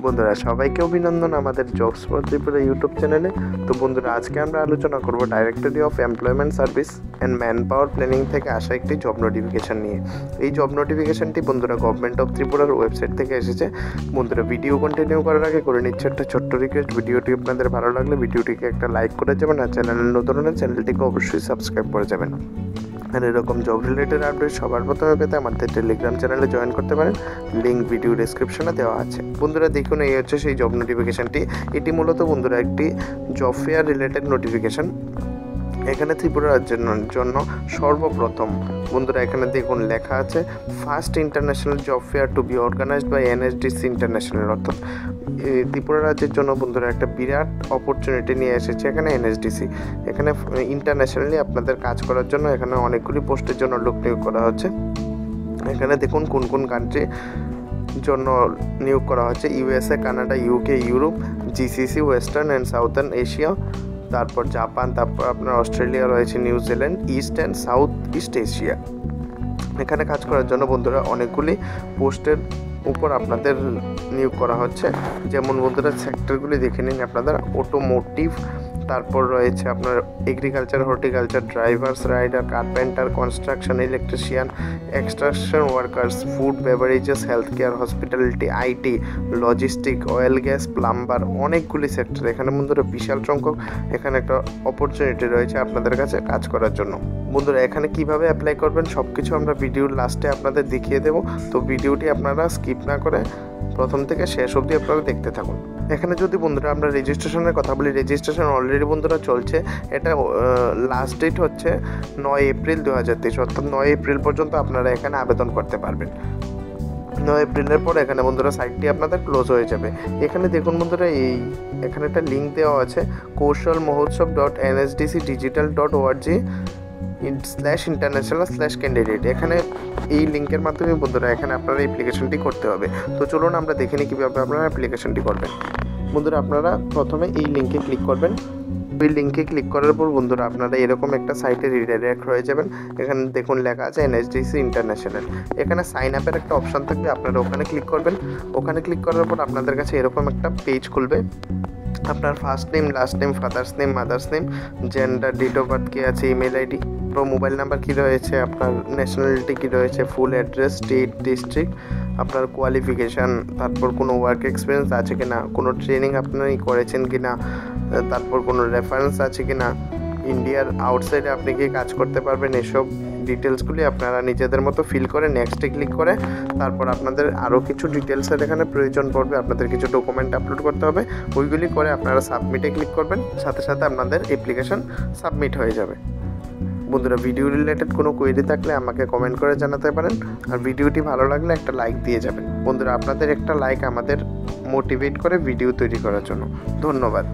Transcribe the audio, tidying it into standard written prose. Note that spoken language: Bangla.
বন্ধুরা সবাইকে অভিনন্দন আমাদের জবস ফর ত্রিপুরা ইউটিউব চ্যানেলে। তো বন্ধুরা আজকে আমরা আলোচনা করব directory of employment service and man power planning থেকে আসা একটি জব নোটিফিকেশন নিয়ে। এই জব নোটিফিকেশনটি বন্ধুরা গভর্নমেন্ট অফ ত্রিপুরার ওয়েবসাইট থেকে এসেছে। বন্ধুরা ভিডিও কন্টিনিউ করার আগে করে নিচ্ছে একটা ছোট্ট রিকোয়েস্ট, ভিডিওটি আপনাদের ভালো লাগলে ভিডিওটিকে একটা লাইক করে যাবেন, আর চ্যানেলে নতুন হলে চ্যানেলটিকে অবশ্যই সাবস্ক্রাইব করে যাবেন। আর এরকম জব রিলেটেড আপডেট সবার প্রথমে পেতে আমাদের টেলিগ্রাম চ্যানেলে জয়েন করতে পারেন, লিঙ্ক ভিডিও ডেসক্রিপশনে দেওয়া আছে। বন্ধুরা দেখুন, এই হচ্ছে সেই জব নোটিফিকেশানটি। এটি মূলত বন্ধুরা একটি জব ফেয়ার রিলেটেড নোটিফিকেশান। এখানে ত্রিপুরা রাজ্যের জন্য সর্বপ্রথম বন্ধুরা এখানে দেখুন লেখা আছে first international job fair to be organized by NSDC international. অর্থাৎ ত্রিপুরা রাজ্যের জন্য বন্ধুরা একটা বিরাট অপরচুনিটি নিয়ে এসেছে এখানে এনএসডিসি। এখানে ইন্টারন্যাশনালি আপনাদের কাজ করার জন্য এখানে অনেকগুলি পোস্টের জন্য লোক নিয়োগ করা হচ্ছে। এখানে দেখুন কোন কোন কান্ট্রি জন্য নিয়োগ করা হচ্ছে: USA, Canada, UK, Europe, GCC, western and southern Asia, তারপর জাপান, তারপর আপনার অস্ট্রেলিয়া রয়েছে, New Zealand, east and south east Asia. এখানে কাজ করার জন্য বন্ধুরা অনেকগুলি পোস্টের উপর আপনাদের নিয়োগ করা হচ্ছে। যেমন বন্ধুরা সেক্টরগুলি দেখে নিন আপনাদের: অটোমোটিভ, তারপর রয়েছে আপনার agriculture, horticulture, drivers, rider, carpenter, construction, electrician, extraction workers, food beverages, health care, hospitality, IT, logistic, oil gas, plumber, অনেকগুলি সেক্টর। এখানে বন্ধুরা বিশাল সংখ্যক এখানে একটা অপরচুনিটি রয়েছে আপনাদের কাছে কাজ করার জন্য। বন্ধুরা এখানে কিভাবে অ্যাপ্লাই করবেন সব কিছু আমরা ভিডিওর লাস্টে আপনাদের দেখিয়ে দেবো। তো ভিডিওটি আপনারা স্কিপ না করে প্রথম থেকে শেষ অবধি আপনারা দেখতে থাকুন। এখানে যদি বন্ধুরা আমরা রেজিস্ট্রেশনের কথা বলি, রেজিস্ট্রেশন অলরেডি বন্ধুরা চলছে। এটা লাস্ট ডেট হচ্ছে 9 এপ্রিল 2023, অর্থাৎ 9 এপ্রিল পর্যন্ত আপনারা এখানে আবেদন করতে পারবেন। 9 এপ্রিলের পর এখানে বন্ধুরা সাইটটি আপনাদের ক্লোজ হয়ে যাবে। এখানে দেখুন বন্ধুরা এখানে একটা লিঙ্ক দেওয়া আছে kaushal-mahotsav.nsdc-digital.org/international/candidate। এখানে এই লিঙ্কের মাধ্যমে বন্ধুরা এখানে আপনারা অ্যাপ্লিকেশনটি করতে হবে। তো চলুন আমরা দেখে নিই কীভাবে আপনারা অ্যাপ্লিকেশনটি করবেন। বন্ধুরা আপনারা প্রথমে এই লিঙ্কে ক্লিক করবেন। ওই লিঙ্কে ক্লিক করার পর বন্ধুরা আপনারা এরকম একটা সাইটে রিডাইরেক্ট হয়ে যাবেন। এখানে দেখুন লেখা আছে এনএসডিসি ইন্টারন্যাশনাল। এখানে সাইন আপের একটা অপশান থাকবে, আপনারা ওখানে ক্লিক করবেন। ওখানে ক্লিক করার পর আপনাদের কাছে এরকম একটা পেজ খুলবে। আপনার first name, last name, father's name, mother's name, gender, date of birth কী আছে, ইমেল আইডি, মোবাইল নাম্বার কী রয়েছে, আপনার ন্যাশনালিটি কী রয়েছে, ফুল অ্যাড্রেস, স্টেট, ডিস্ট্রিক্ট, আপনার কোয়ালিফিকেশান, তারপর কোনো ওয়ার্ক এক্সপিরিয়েন্স আছে কি না, কোনো ট্রেনিং আপনি করেছেন কি না, তারপর কোনো রেফারেন্স আছে কি না, ইন্ডিয়ার আউটসাইডে আপনি কি কাজ করতে পারবেন, এসব ডিটেলসগুলি আপনারা নিজেদের মতো ফিল করে নেক্সটে ক্লিক করে তারপর আপনাদের আরও কিছু ডিটেলসের এখানে প্রয়োজন পড়বে। আপনাদের কিছু ডকুমেন্ট আপলোড করতে হবে, ওইগুলি করে আপনারা সাবমিটে ক্লিক করবেন। সাথে সাথে আপনাদের অ্যাপ্লিকেশন সাবমিট হয়ে যাবে। বন্ধুরা ভিডিও রিলেটেড কোনো কোয়েরি থাকলে আমাকে কমেন্ট করে জানাতে পারেন, আর ভিডিওটি ভালো লাগলে একটা লাইক দিয়ে যাবেন। বন্ধুরা আপনাদের একটা লাইক আমাদের মোটিভেট করে ভিডিও তৈরি করার জন্য। ধন্যবাদ।